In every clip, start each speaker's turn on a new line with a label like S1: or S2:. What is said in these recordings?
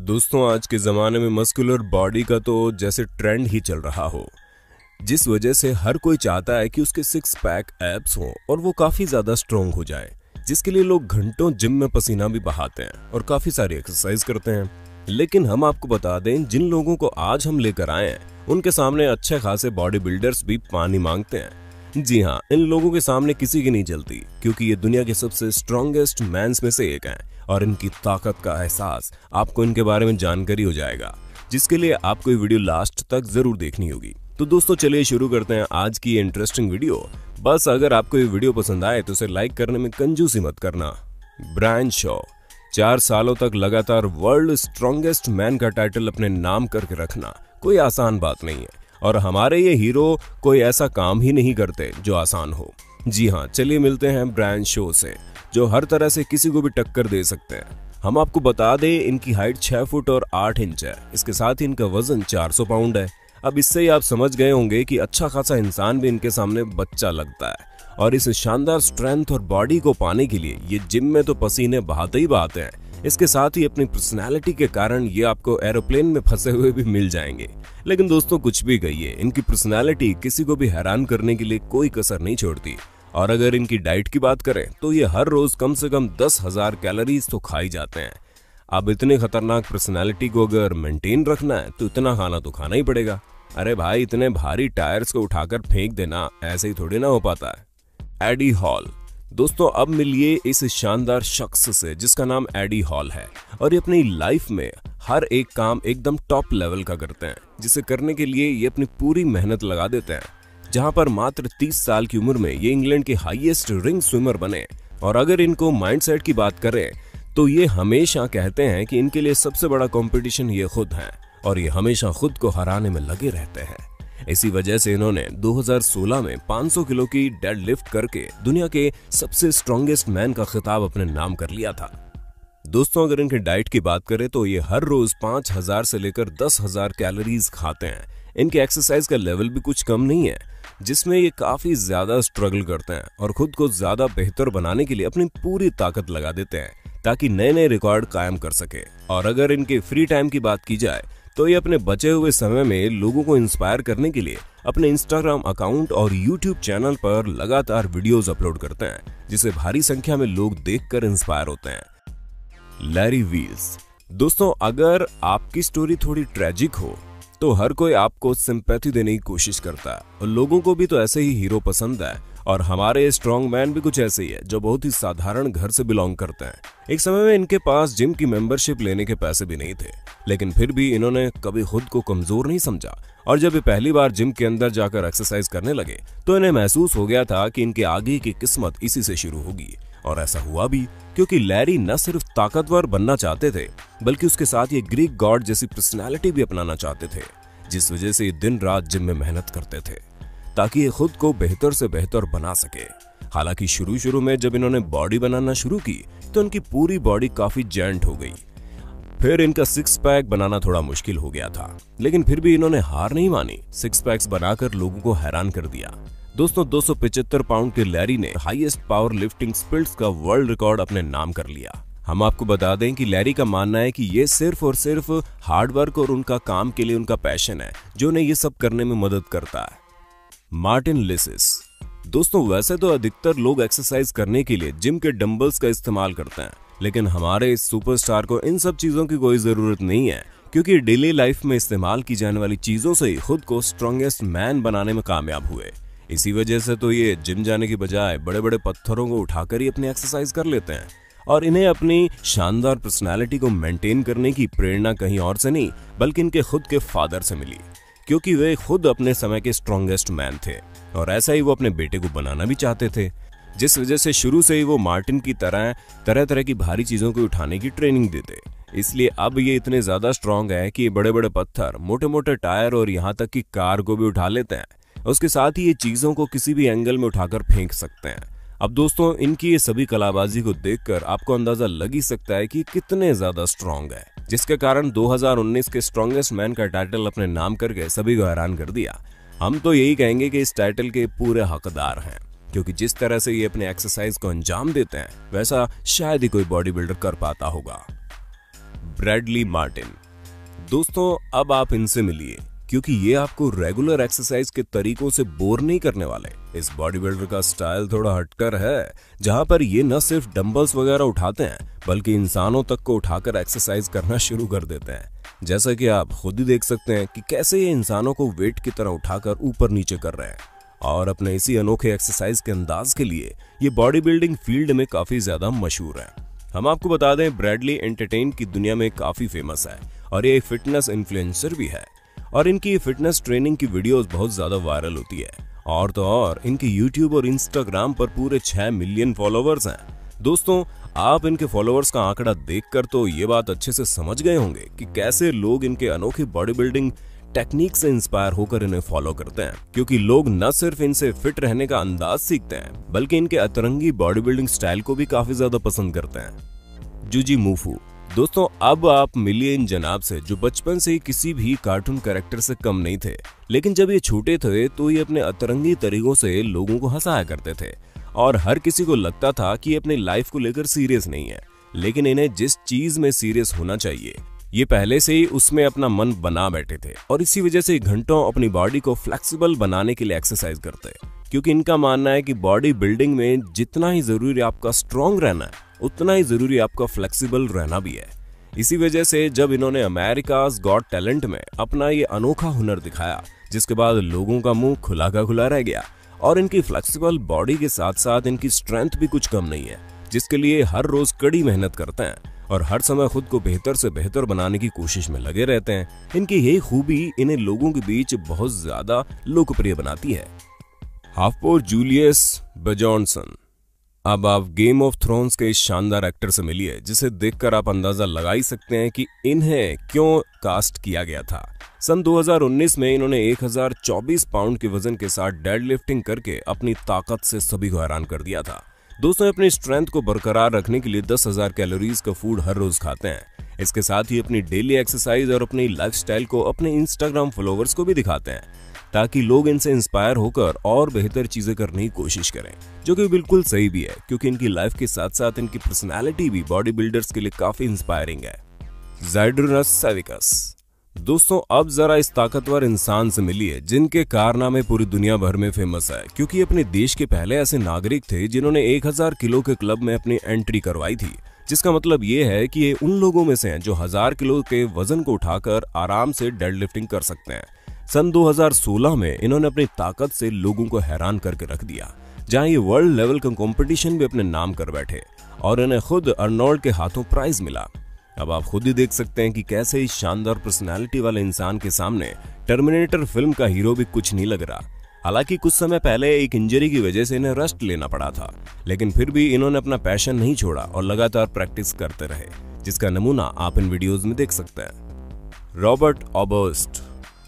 S1: दोस्तों, आज के ज़माने में मस्कुलर बॉडी का तो जैसे ट्रेंड ही चल रहा हो, जिस वजह से हर कोई चाहता है कि उसके सिक्स पैक एब्स हों और वो काफ़ी ज़्यादा स्ट्रॉन्ग हो जाए, जिसके लिए लोग घंटों जिम में पसीना भी बहाते हैं और काफ़ी सारी एक्सरसाइज करते हैं। लेकिन हम आपको बता दें, जिन लोगों को आज हम लेकर आए हैं उनके सामने अच्छे खासे बॉडी बिल्डर्स भी पानी मांगते हैं। जी हाँ, इन लोगों के सामने किसी की नहीं चलती, क्योंकि ये दुनिया के सबसे स्ट्रॉन्गेस्ट मैंस में से एक हैं और इनकी ताकत का एहसास आपको इनके बारे में जानकारी हो जाएगा, जिसके लिए आपको ये वीडियो लास्ट तक जरूर देखनी होगी। तो दोस्तों, चलिए शुरू करते हैं आज की इंटरेस्टिंग वीडियो। बस अगर आपको ये वीडियो पसंद आए तो इसे लाइक करने में कंजूसी मत करना। ब्रायन शॉ 4 सालों तक लगातार वर्ल्ड स्ट्रॉन्गेस्ट मैन का टाइटल अपने नाम करके रखना कोई आसान बात नहीं है, और हमारे ये हीरो कोई ऐसा काम ही नहीं करते जो आसान हो। जी हाँ, चलिए मिलते हैं ब्रायन शॉ से, जो हर तरह से किसी को भी टक्कर दे सकते हैं। हम आपको बता दें, इनकी हाइट 6 फुट और 8 इंच है। इसके साथ ही इनका वजन 400 पाउंड है। अब इससे ही आप समझ गए होंगे कि अच्छा खासा इंसान भी इनके सामने बच्चा लगता है, और इस शानदार स्ट्रेंथ और बॉडी को पाने के लिए ये जिम में तो पसीने बहाते ही बहाते हैं। इसके साथ ही अपनी पर्सनैलिटी के कारण ये आपको एरोप्लेन में फंसे हुए भी मिल जाएंगे। लेकिन दोस्तों, कुछ भी कहिए, इनकी पर्सनैलिटी किसी को भी हैरान करने के लिए कोई कसर नहीं छोड़ती। और अगर इनकी डाइट की बात करें तो ये हर रोज कम से कम 10,000 कैलोरीज तो खा ही जाते हैं। अब इतने खतरनाक पर्सनैलिटी को अगर मेंटेन रखना है तो इतना खाना तो खाना ही पड़ेगा। अरे भाई, इतने भारी टायर्स को उठाकर फेंक देना ऐसे ही थोड़ी ना हो पाता है। Eddie Hall. दोस्तों, अब मिलिए इस शानदार शख्स से जिसका नाम एडी हॉल है, और ये अपनी लाइफ में हर एक काम एकदम टॉप लेवल का करते हैं, जिसे करने के लिए ये अपनी पूरी मेहनत लगा देते हैं। जहां पर मात्र 30 साल की उम्र में ये इंग्लैंड के हाईएस्ट रिंग स्विमर बने। और अगर इनको माइंडसेट की बात करें तो ये हमेशा कहते हैं कि इनके लिए सबसे बड़ा कंपटीशन ये खुद है, और ये हमेशा खुद को हराने में लगे रहते हैं। इसी वजह से इन्होंने 2016 में 500 किलो की डेड लिफ्ट करके दुनिया के सबसे स्ट्रॉन्गेस्ट मैन का खिताब अपने नाम कर लिया था। दोस्तों, अगर इनके डाइट की बात करें तो ये हर रोज 5,000 से लेकर 10,000 कैलोरीज खाते हैं। इनके एक्सरसाइज का लेवल भी कुछ कम नहीं है, जिसमें ये काफी ज्यादा स्ट्रगल करते हैं और खुद को ज्यादा बेहतर बनाने के लिए अपनी पूरी ताकत लगा देते हैं, ताकि नए नए रिकॉर्ड कायम कर सके। और अगर इनके फ्री टाइम की बात की जाए तो ये अपने बचे हुए समय में लोगों को इंस्पायर करने के लिए अपने इंस्टाग्राम अकाउंट और यूट्यूब चैनल पर लगातार वीडियोस अपलोड करते हैं, जिसे भारी संख्या में लोग देखकर इंस्पायर होते हैं। लैरी वील्स। दोस्तों, अगर आपकी स्टोरी थोड़ी ट्रेजिक हो तो हर कोई आपको सिंपैथी देने की कोशिश करता है, और लोगों को भी तो ऐसे ही हीरो पसंद है। और हमारे स्ट्रॉन्ग मैन भी कुछ ऐसे ही है, जो बहुत ही साधारण घर से बिलोंग करते हैं। एक समय में इनके पास जिम की मेंबरशिप लेने के पैसे भी नहीं थे, लेकिन फिर भी इन्होंने कभी खुद को कमजोर नहीं समझा। और जब ये पहली बार जिम के अंदर जाकर एक्सरसाइज करने लगे तो इन्हें महसूस हो गया था कि इनके आगे की किस्मत इसी से शुरू होगी। और ऐसा हुआ भी, क्योंकि लैरी न सिर्फ ताकतवर बनना चाहते थे, बल्कि उसके साथ ये ग्रीक गॉड जैसी पर्सनैलिटी भी अपनाना चाहते थे, जिस वजह से ये दिन रात जिम में मेहनत करते थे ताकि ये खुद को बेहतर से बेहतर बना सके। हालांकि शुरू में जब इन्होंने बॉडी बनाना शुरू की तो इनकी पूरी बॉडी काफी जेंट हो गई। फिर इनका सिक्स पैक बनाना थोड़ा मुश्किल हो गया था, लेकिन फिर भी इन्होंने हार नहीं मानी। सिक्स पैक्स बनाकर लोगों को हैरान कर दिया। दोस्तों, 275 पाउंड के लैरी ने हाईएस्ट पावर लिफ्टिंग स्पिल्स का वर्ल्ड रिकॉर्ड अपने नाम कर लिया। हम आपको बता दें कि लैरी का मानना है कि ये सिर्फ और सिर्फ हार्ड वर्क और उनका काम के लिए उनका पैशन है, जो उन्हें ये सब करने में मदद करता है। Martin lysis. दोस्तों, वैसे तो अधिकतर लोग एक्सरसाइज करने के लिए जिम के डंबल्स का इस्तेमाल करते हैं, लेकिन हमारे इस सुपरस्टार को इन सब चीजों की कोई जरूरत नहीं है, क्योंकि डेली लाइफ में इस्तेमाल की जाने वाली चीजों से ही खुद को स्ट्रॉन्गेस्ट मैन बनाने में कामयाब हुए। इसी वजह से तो ये जिम जाने की बजाय बड़े बड़े पत्थरों को उठाकर ही अपनी एक्सरसाइज कर लेते हैं। और इन्हें अपनी शानदार पर्सनैलिटी को मेंटेन करने की प्रेरणा कहीं और से नहीं, बल्कि इनके खुद के फादर से मिली, क्योंकि वे खुद अपने समय के स्ट्रॉन्गेस्ट मैन थे, और ऐसा ही वो अपने बेटे को बनाना भी चाहते थे, जिस वजह से शुरू से ही वो मार्टिन की तरह तरह की भारी चीजों को उठाने की ट्रेनिंग देते। इसलिए अब ये इतने ज्यादा स्ट्रांग है कि बड़े बड़े पत्थर, मोटे मोटे टायर और यहाँ तक कि कार को भी उठा लेते हैं। उसके साथ ही ये चीजों को किसी भी एंगल में उठाकर फेंक सकते हैं। अब दोस्तों, इनकी ये सभी कलाबाजी को देखकर आपको अंदाजा लग ही सकता है कि कितने ज्यादा स्ट्रांग है, जिसके कारण 2019 के स्ट्रॉन्गेस्ट मैन का टाइटल अपने नाम करके सभी को हैरान कर दिया। हम तो यही कहेंगे कि इस टाइटल के पूरे हकदार हैं, क्योंकि जिस तरह से ये अपने एक्सरसाइज को अंजाम देते हैं वैसा शायद ही कोई बॉडी बिल्डर कर पाता होगा। Bradley Martin. दोस्तों अब आप इनसे मिलिए, क्योंकि ये आपको रेगुलर एक्सरसाइज के तरीकों से बोर नहीं करने वाले। इस बॉडी बिल्डर का स्टाइल थोड़ा हटकर है, जहां पर ये न सिर्फ डंबल्स वगैरह उठाते हैं बल्कि इंसानों तक को उठाकर एक्सरसाइज करना शुरू कर देते हैं। जैसा कि आप खुद ही देख सकते हैं कि कैसे ये इंसानों को वेट की तरह उठाकर ऊपर नीचे कर रहे हैं। और अपने इसी अनोखे एक्सरसाइज के अंदाज के लिए ये बॉडी बिल्डिंग फील्ड में काफी ज्यादा मशहूर है। हम आपको बता दें, ब्रैडली एंटरटेन की दुनिया में काफी फेमस है और ये फिटनेस इन्फ्लुएंसर भी है और इनकी फिटनेस ट्रेनिंग की वीडियोस बहुत ज्यादा वायरल होती है। और तो और इनके यूट्यूब और इंस्टाग्राम पर पूरे 6 मिलियन फॉलोवर्स हैं। दोस्तों आप इनके फॉलोवर्स का आंकड़ा देखकर तो ये बात अच्छे से समझ गए होंगे कि कैसे लोग इनके अनोखे बॉडी बिल्डिंग टेक्निक से इंस्पायर होकर इन्हें फॉलो करते हैं, क्योंकि लोग न सिर्फ इनसे फिट रहने का अंदाज सीखते हैं बल्कि इनके अतरंगी बॉडी बिल्डिंग स्टाइल को भी काफी ज्यादा पसंद करते हैं। जुजी मूफू। दोस्तों अब आप मिलिए इन जनाब से, जो बचपन से ही किसी भी कार्टून कैरेक्टर से कम नहीं थे, लेकिन जब ये छोटे थे तो ये अपने अतरंगी तरीकों से लोगों को हंसाया करते थे और हर किसी को लगता था कि ये अपनी लाइफ को लेकर सीरियस नहीं है। लेकिन इन्हें जिस चीज में सीरियस होना चाहिए ये पहले से ही उसमें अपना मन बना बैठे थे और इसी वजह से घंटों अपनी बॉडी को फ्लेक्सिबल बनाने के लिए एक्सरसाइज करते हैं, क्योंकि इनका मानना है कि बॉडी बिल्डिंग में जितना ही जरूरी आपका स्ट्रॉन्ग रहना है उतना ही जरूरी आपका फ्लेक्सिबल रहना भी है। इसी वजह से जब इन्होंने अमेरिकाज़ गॉट टैलेंट में अपना ये अनोखा हुनर दिखाया, जिसके बाद लोगों का मुंह खुला का खुला रह गया और इनकी फ्लेक्सिबल बॉडी के साथ साथ इनकी स्ट्रेंथ भी कुछ कम नहीं है, जिसके लिए हर रोज कड़ी मेहनत करते हैं और हर समय खुद को बेहतर से बेहतर बनाने की कोशिश में लगे रहते हैं। इनकी यही खूबी इन्हें लोगों के बीच बहुत ज्यादा लोकप्रिय बनाती है। हाफपोर जूलियस बेजॉन्सन। अब आप गेम ऑफ थ्रोन्स के इस शानदार एक्टर से मिलिए, जिसे देखकर आप अंदाजा लगा ही सकते हैं कि इन्हें क्यों कास्ट किया गया था। सन 2019 में इन्होंने 1024 पाउंड के वजन के साथ डेडलिफ्टिंग करके अपनी ताकत से सभी को हैरान कर दिया था। दोस्तों अपनी स्ट्रेंथ को बरकरार रखने के लिए 10,000 कैलोरीज का फूड हर रोज खाते हैं। इसके साथ ही अपनी डेली एक्सरसाइज और अपनी लाइफस्टाइल को अपने इंस्टाग्राम फॉलोवर्स को भी दिखाते हैं, ताकि लोग इनसे इंस्पायर होकर और बेहतर चीजें करने की कोशिश करें, जो कि बिल्कुल सही भी है, क्योंकि इनकी लाइफ के साथ साथ इनकी पर्सनालिटी भी बॉडी बिल्डर्स के लिए काफी इंस्पायरिंग है। ज़ाइडरुनस सेविकस। दोस्तों अब जरा इस ताकतवर इंसान से मिलिए जिनके कारनामे पूरी दुनिया भर में फेमस है, क्योंकि अपने देश के पहले ऐसे नागरिक थे जिन्होंने 1000 किलो के क्लब में अपनी एंट्री करवाई थी, जिसका मतलब ये है कि ये उन लोगों में से हैं जो 1000 किलो के वजन को उठाकर आराम से डेडलिफ्टिंग कर सकते हैं। सन 2016 में इन्होंने अपनी ताकत से लोगों को हैरान करके रख दिया, जहां ये वर्ल्ड लेवल का कंपटीशन भी अपने नाम कर बैठे और इन्हें खुद अर्नोल्ड के हाथों प्राइज मिला। अब आप खुद ही देख सकते हैं कि कैसे इस शानदार पर्सनालिटी वाले इंसान के सामने टर्मिनेटर फिल्म का हीरो भी कुछ नहीं लग रहा। हालांकि कुछ समय पहले एक इंजरी की वजह से इन्हें रेस्ट लेना पड़ा था, लेकिन फिर भी इन्होंने अपना पैशन नहीं छोड़ा और लगातार प्रैक्टिस करते रहे, जिसका नमूना आप इन वीडियोस में देख सकते हैं। रॉबर्ट ऑबर्स्ट।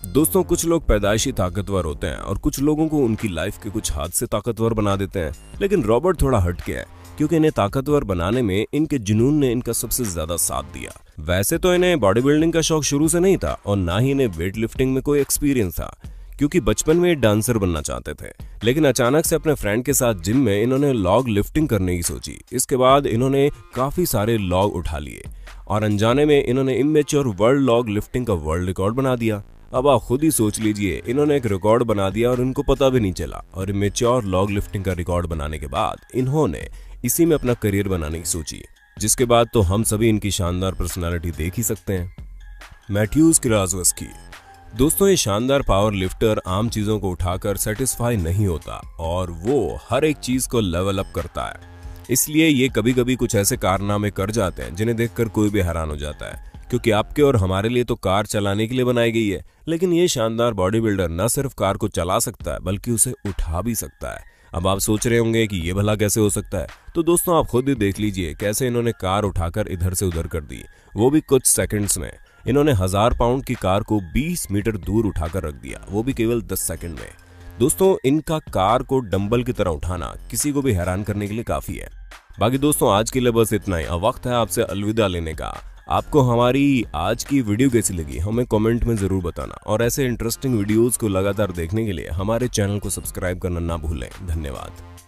S1: दोस्तों कुछ लोग पैदाइशी ताकतवर होते हैं और कुछ लोगों को उनकी लाइफ के कुछ हादसे ताकतवर बना देते हैं, लेकिन रॉबर्ट थोड़ा हटके है, क्योंकि इन्हें ताकतवर बनाने में इनके जुनून ने इनका सबसे ज्यादा साथ दिया। वैसे तो इन्हें बॉडी बिल्डिंग का शौक शुरू से नहीं था और ना ही इन्हें वेट लिफ्टिंग में कोई एक्सपीरियंस था, क्योंकि बचपन में डांसर बनना चाहते थे, लेकिन अचानक से अपने फ्रेंड के साथ जिम में इन्होंने लॉग लिफ्टिंग करने की सोची। इसके बाद इन्होंने काफी सारे लॉग उठा लिए और अनजाने में इन्होंने इमेच्योर वर्ल्ड लॉग लिफ्टिंग का वर्ल्ड रिकॉर्ड बना दिया। अब आप खुद ही सोच लीजिए, इन्होंने एक रिकॉर्ड बना दिया और इनको पता भी नहीं चला, और इमेच्योर लॉग लिफ्टिंग का रिकॉर्ड बनाने के बाद इन्होंने इसी में अपना करियर बनाने की सोची, जिसके बाद तो हम सभी इनकी शानदार पर्सनालिटी देख ही सकते हैं। मैथ्यूज क्राज़वस्की। दोस्तों ये शानदार पावर लिफ्टर आम चीजों को उठाकर सेटिस्फाई नहीं होता और वो हर एक चीज को लेवल अप करता है, इसलिए ये कभी कभी कुछ ऐसे कारनामे कर जाते हैं जिन्हें देखकर कोई भी हैरान हो जाता है, क्योंकि आपके और हमारे लिए तो कार चलाने के लिए बनाई गई है, लेकिन ये शानदार बॉडी बिल्डर न सिर्फ कार को चला सकता है बल्कि उसे उठा भी सकता है। अब आप सोच रहे होंगे कि ये भला कैसे हो सकता है, तो दोस्तों आप खुद ही देख लीजिए कैसे इन्होंने कार उठाकर इधर से उधर कर दी, वो भी कुछ सेकंड्स में। इन्होंने 1000 पाउंड की कार को 20 मीटर दूर उठाकर रख दिया, वो भी केवल 10 सेकंड में। दोस्तों इनका कार को डंबल की तरह उठाना किसी को भी हैरान करने के लिए काफी है। बाकी दोस्तों आज के लिए बस इतना ही। अब वक्त है आपसे अलविदा लेने का। आपको हमारी आज की वीडियो कैसी लगी हमें कमेंट में जरूर बताना, और ऐसे इंटरेस्टिंग वीडियोस को लगातार देखने के लिए हमारे चैनल को सब्सक्राइब करना ना भूलें। धन्यवाद।